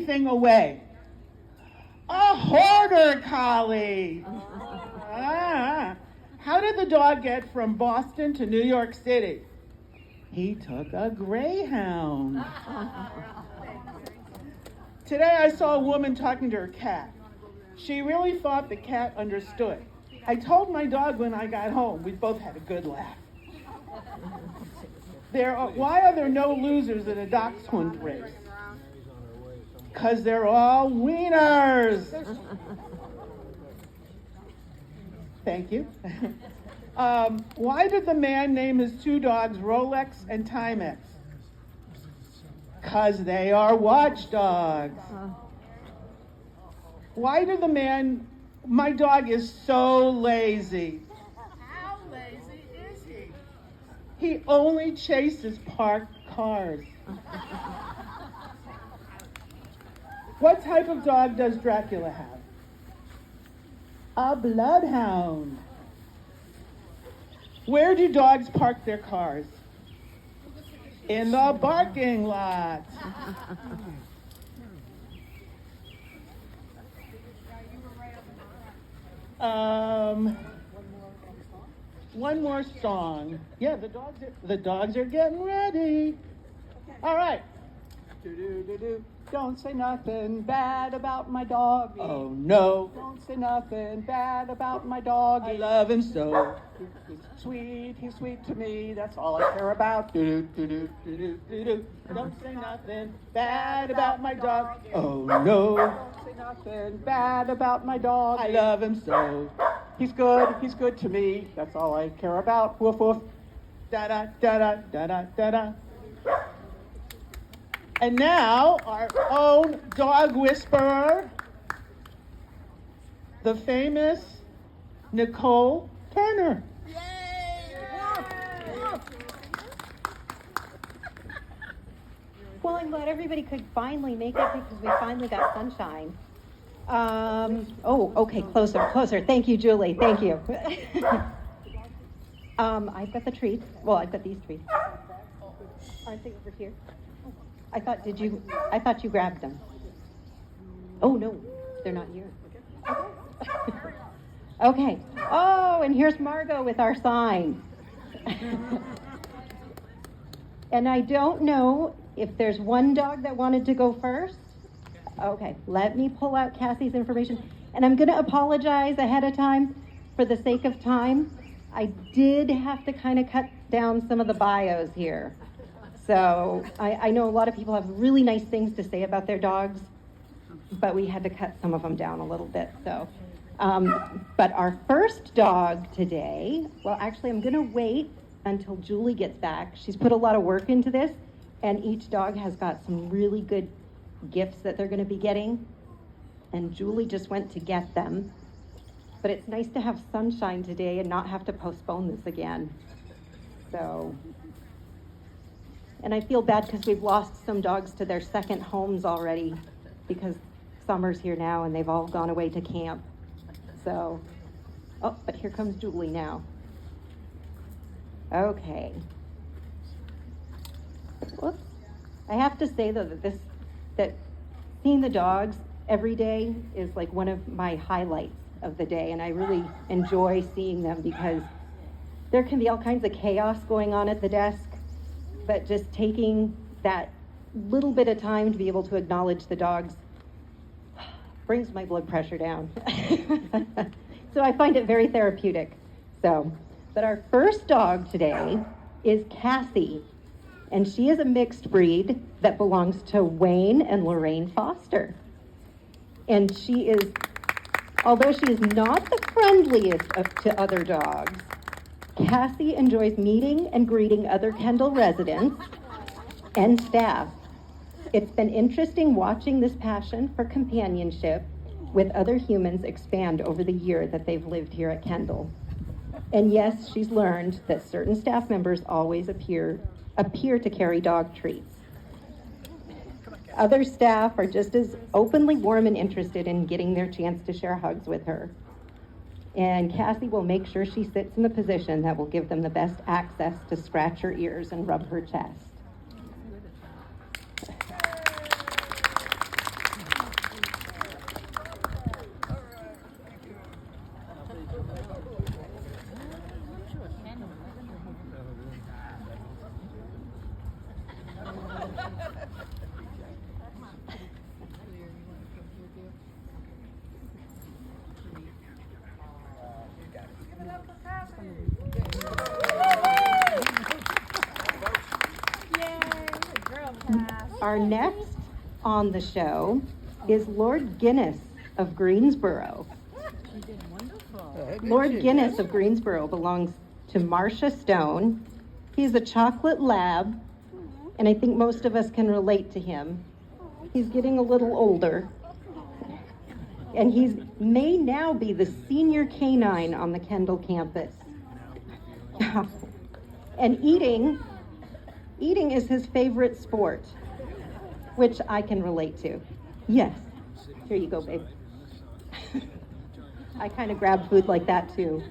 anything away. A hoarder collie. How did the dog get from Boston to New York City? He took a Greyhound. Today I saw a woman talking to her cat. She really thought the cat understood. I told my dog when I got home. We both had a good laugh. Why are there no losers in a dachshund race? Because they're all wieners. Thank you. Why did the man name his two dogs Rolex and Timex? Because they are watchdogs. Why did my dog is so lazy. How lazy is he? He only chases parked cars. What type of dog does Dracula have? A bloodhound. Where do dogs park their cars? In the parking lot. One more song. Yeah, the dogs are getting ready. All right. Do-do-do-do. Don't say nothing bad about my dog. Oh no. Don't say nothing bad about my dog. I love him so. He's sweet to me. That's all I care about. Do-do-do-do-do-do-do. Don't say nothing bad about my dog. Oh no. Don't say nothing bad about my dog. I love him so. He's good to me. That's all I care about. Woof woof. Da da da da da da da da. And now, our own dog whisperer, the famous Nicole Turner. Well, I'm glad everybody could finally make it because we finally got sunshine. Okay, closer. Thank you, Julie. Thank you. I've got the treats. Well, I've got these treats. Aren't they over here? I thought you grabbed them. Oh no, they're not here. Okay. Oh, and here's Margot with our sign. And I don't know if there's one dog that wanted to go first. Okay, let me pull out Cassie's information. And I'm going to apologize ahead of time for the sake of time. I did have to kind of cut down some of the bios here. So I know a lot of people have really nice things to say about their dogs, but we had to cut some of them down a little bit. So, but our first dog today, well, actually, I'm going to wait until Julie gets back. She's put a lot of work into this, and each dog has got some really good gifts that they're going to be getting, and Julie just went to get them. But it's nice to have sunshine today and not have to postpone this again. So. And I feel bad because we've lost some dogs to their second homes already because summer's here now and they've all gone away to camp. So, but here comes Julie now. Okay. Whoops. I have to say though that seeing the dogs every day is like one of my highlights of the day, and I really enjoy seeing them because there can be all kinds of chaos going on at the desk. But just taking that little bit of time to be able to acknowledge the dogs brings my blood pressure down. So I find it very therapeutic. But our first dog today is Cassie, and she is a mixed breed that belongs to Wayne and Lorraine Foster. And although she is not the friendliest to other dogs, Cassie enjoys meeting and greeting other Kendal residents and staff. It's been interesting watching this passion for companionship with other humans expand over the year that they've lived here at Kendal. And yes, she's learned that certain staff members always appear to carry dog treats. Other staff are just as openly warm and interested in getting their chance to share hugs with her. And Cassie will make sure she sits in the position that will give them the best access to scratch her ears and rub her chest. Our next on the show is Lord Guinness of Greensboro. Lord Guinness of Greensboro belongs to Marcia Stone. He's a chocolate lab, and I think most of us can relate to him. He's getting a little older, and he may now be the senior canine on the Kendal campus. And eating is his favorite sport, which I can relate to. Yes, here you go, babe. I kind of grab food like that too.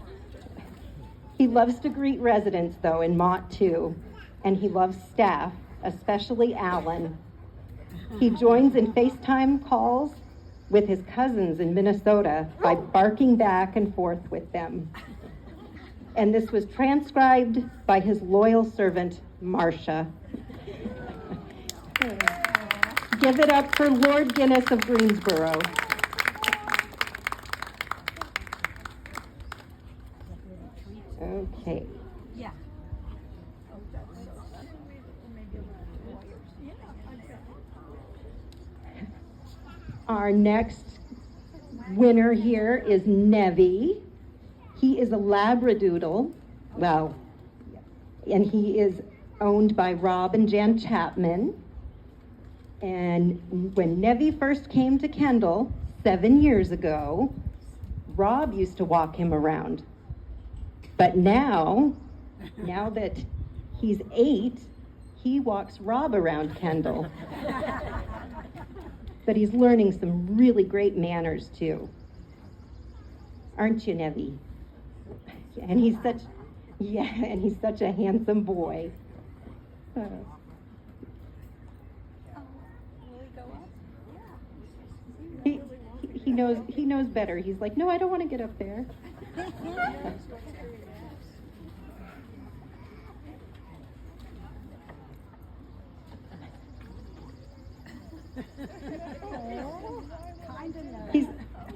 He loves to greet residents though in Mott too, and he loves staff, especially Alan. He joins in FaceTime calls with his cousins in Minnesota by barking back and forth with them. And this was transcribed by his loyal servant, Marcia. Give it up for Lord Guinness of Greensboro. Okay. Yeah. Our next winner here is Nevi. He is a Labradoodle, well, and he is owned by Rob and Jan Chapman. And when Nevi first came to Kendal 7 years ago, Rob used to walk him around. But now that he's 8, he walks Rob around Kendal. But he's learning some really great manners too. Aren't you, Nevi? And he's such a handsome boy. He knows better. He's like, no, I don't want to get up there.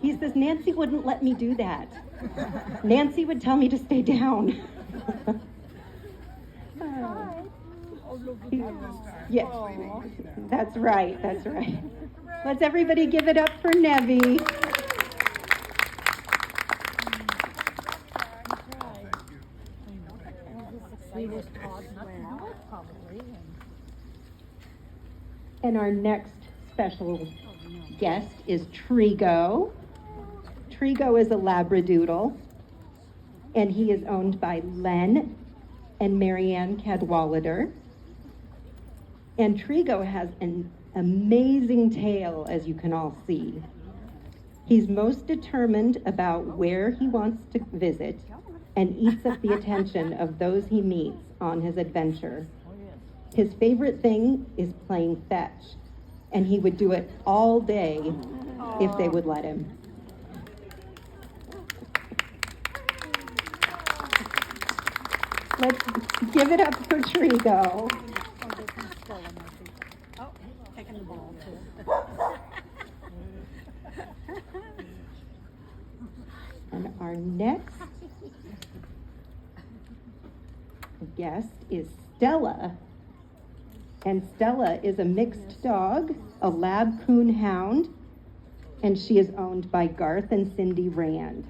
He says, Nancy wouldn't let me do that. Nancy would tell me to stay down. Yes, that's right. Let's everybody give it up for Nevi. And our next special guest is Trigo. Trigo is a Labradoodle, and he is owned by Len and Marianne Cadwallader. And Trigo has an amazing tail, as you can all see. He's most determined about where he wants to visit and eats up the attention of those he meets on his adventure. His favorite thing is playing fetch, and he would do it all day if they would let him. Let's give it up for Trigo. Oh, taking the ball too. And our next guest is Stella. And Stella is a mixed dog, a lab coon hound, and she is owned by Garth and Cindy Rand.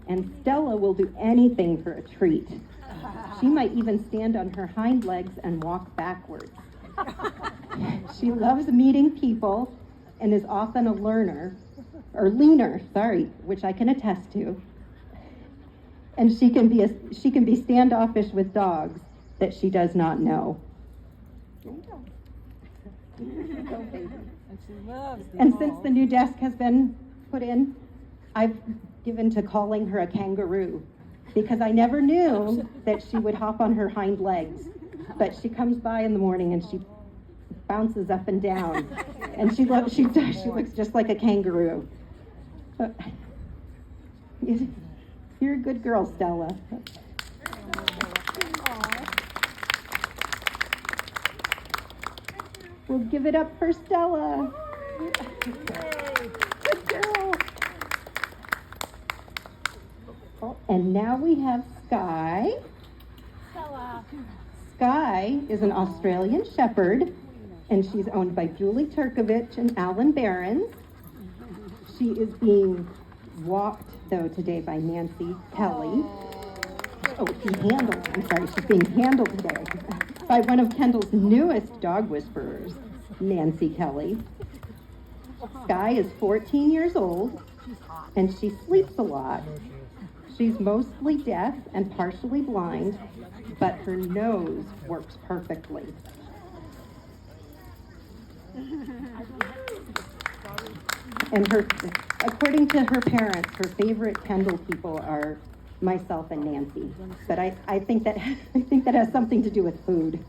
And Stella will do anything for a treat. She might even stand on her hind legs and walk backwards. She loves meeting people and is often a learner, which I can attest to. And she can be standoffish with dogs that she does not know. And since the new desk has been put in, I've given to calling her a kangaroo because I never knew that she would hop on her hind legs. But she comes by in the morning and she bounces up and down, and she looks just like a kangaroo. You're a good girl, Stella. We'll give it up for Stella. Good girl. Oh, and now we have Sky. Sky is an Australian Shepherd, and she's owned by Julie Turkovich and Alan Behrens. She is being walked, though, today by Nancy Kelly. Oh, she's being handled today by one of Kendal's newest dog whisperers, Nancy Kelly. Sky is 14 years old, and she sleeps a lot. She's mostly deaf and partially blind, but her nose works perfectly. And according to her parents, her favorite Kendal people are myself and Nancy. But I think that has something to do with food.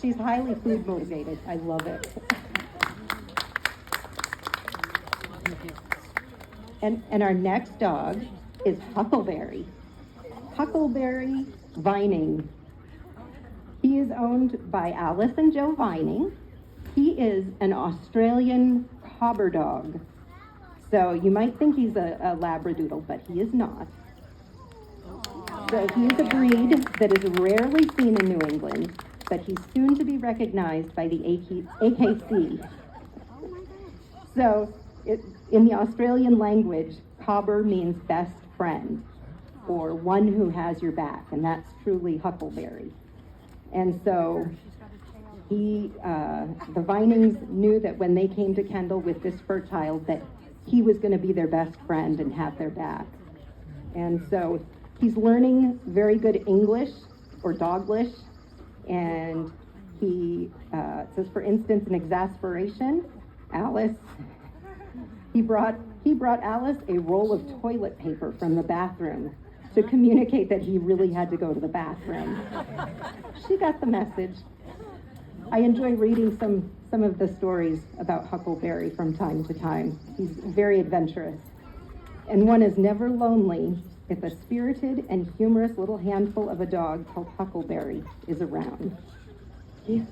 She's highly food motivated. I love it. And our next dog is Huckleberry. Huckleberry Vining. He is owned by Alice and Joe Vining. He is an Australian cobber dog. So you might think he's a Labradoodle, but he is not. So he is a breed that is rarely seen in New England, but he's soon to be recognized by the AKC. So in the Australian language, cobber means best friend, or one who has your back, and that's truly Huckleberry. And so the Vinings knew that when they came to Kendal with this fur child, that he was going to be their best friend and have their back. And so he's learning very good English, or Doglish, and he says, for instance, in exasperation, he brought Alice a roll of toilet paper from the bathroom to communicate that he really had to go to the bathroom. She got the message. I enjoy reading some of the stories about Huckleberry from time to time. He's very adventurous. And one is never lonely if a spirited and humorous little handful of a dog called Huckleberry is around. Yeah.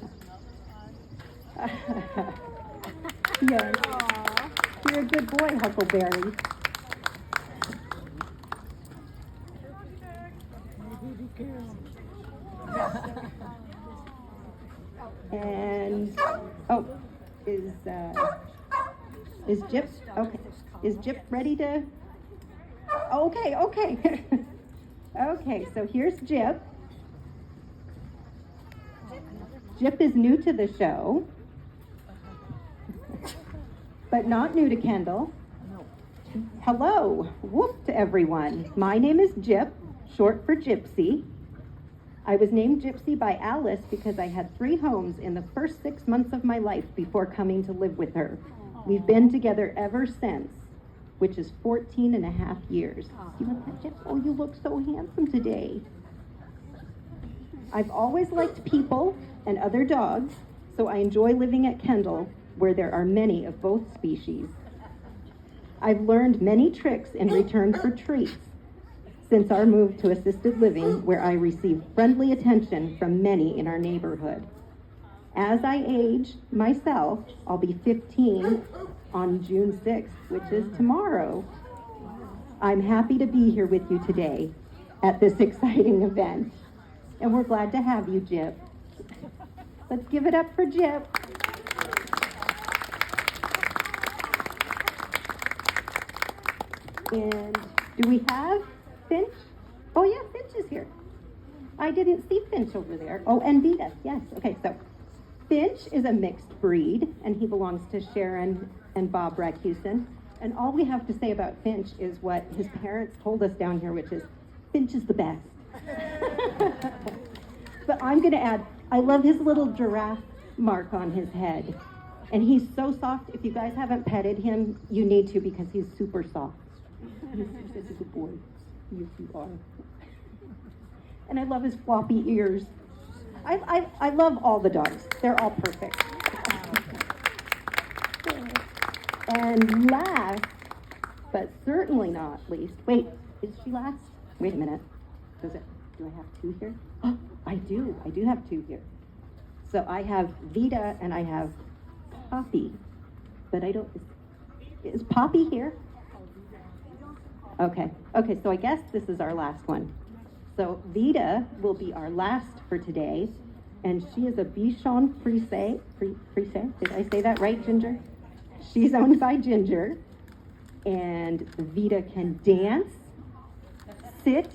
Yes. You're a good boy, Huckleberry. And is Jip okay? Is Jip ready to? Okay. Okay, so here's Jip. Jip is new to the show, but not new to Kendal. Hello, whoop to everyone. My name is Jip, short for Gypsy. I was named Gypsy by Alice because I had 3 homes in the first 6 months of my life before coming to live with her. We've been together ever since, which is 14 and a half years. You want that, Jip? Oh, you look so handsome today. I've always liked people and other dogs, so I enjoy living at Kendal, where there are many of both species. I've learned many tricks in return for treats since our move to assisted living, where I receive friendly attention from many in our neighborhood. As I age myself, I'll be 15 on June 6th, which is tomorrow. I'm happy to be here with you today at this exciting event, and we're glad to have you, Jip. Let's give it up for Jip. And do we have Finch? Oh yeah, Finch is here. I didn't see Finch over there. Oh, and Vita, yes. Okay, so Finch is a mixed breed, and he belongs to Sharon and Bob Racusin. And all we have to say about Finch is what his parents told us down here, which is, Finch is the best. But I'm gonna add, I love his little giraffe mark on his head. And he's so soft. If you guys haven't petted him, you need to, because he's super soft. He's such a good boy. Yes, you are. And I love his floppy ears. I love all the dogs. They're all perfect. And last, but certainly not least, wait, is she last? Wait a minute. do I have two here? Oh, I do have two here. So I have Vita and I have Poppy, but I don't, is Poppy here? Okay, so I guess this is our last one. So Vita will be our last for today, and she is a Bichon Frise. Did I say that right, Ginger? She's owned by Ginger, and Vita can dance, sit,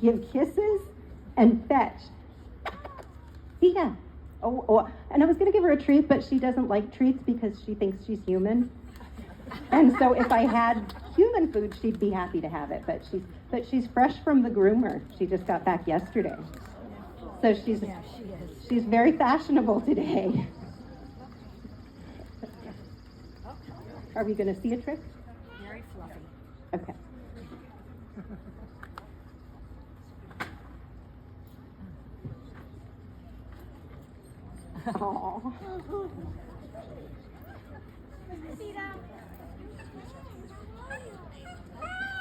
give kisses, and fetch. Vita. Oh, and I was gonna give her a treat, but she doesn't like treats because she thinks she's human. And so if I had human food, she'd be happy to have it, but she's fresh from the groomer. She just got back yesterday. So she's very fashionable today. Are we gonna see a trick? Very fluffy. Okay. Aww.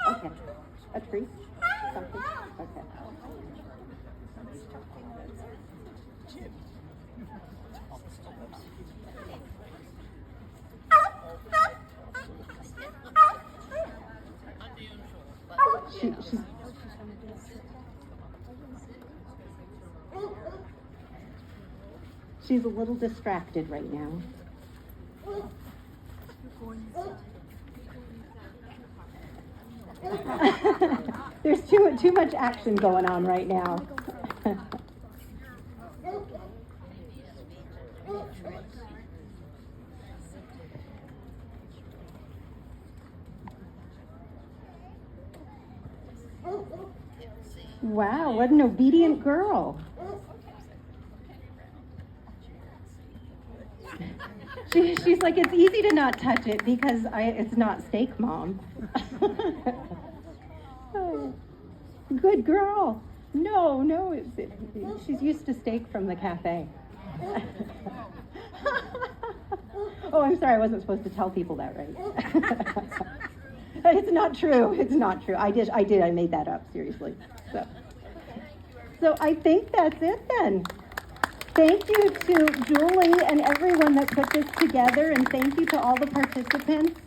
Okay. A treat? Something? Okay. She's a little distracted right now. There's too much action going on right now. Wow, what an obedient girl. She's like, it's easy to not touch it because it's not steak, Mom. Oh, good girl. No, she's used to steak from the cafe. Oh, I'm sorry, I wasn't supposed to tell people that, right? It's not true. I made that up, seriously. So I think that's it then. Thank you to Julie and everyone that put this together, and thank you to all the participants.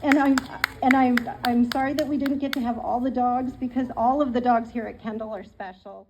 And I'm sorry that we didn't get to have all the dogs because all of the dogs here at Kendal are special.